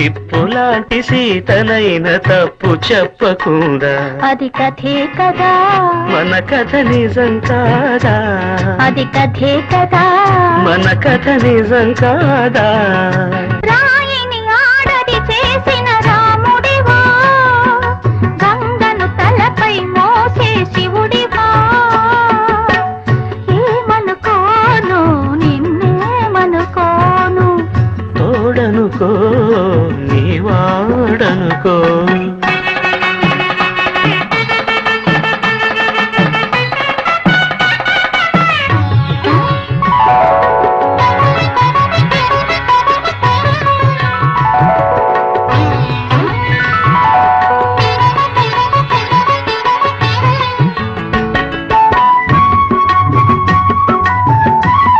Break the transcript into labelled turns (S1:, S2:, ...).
S1: నిప్పులాంటి సీతనైన తప్పు చెప్పకుండా
S2: అది కథే కదా
S1: మన కథ నిజం కాదా
S2: అది కథే కదా
S1: మన కథ నిజం కాదా
S2: రా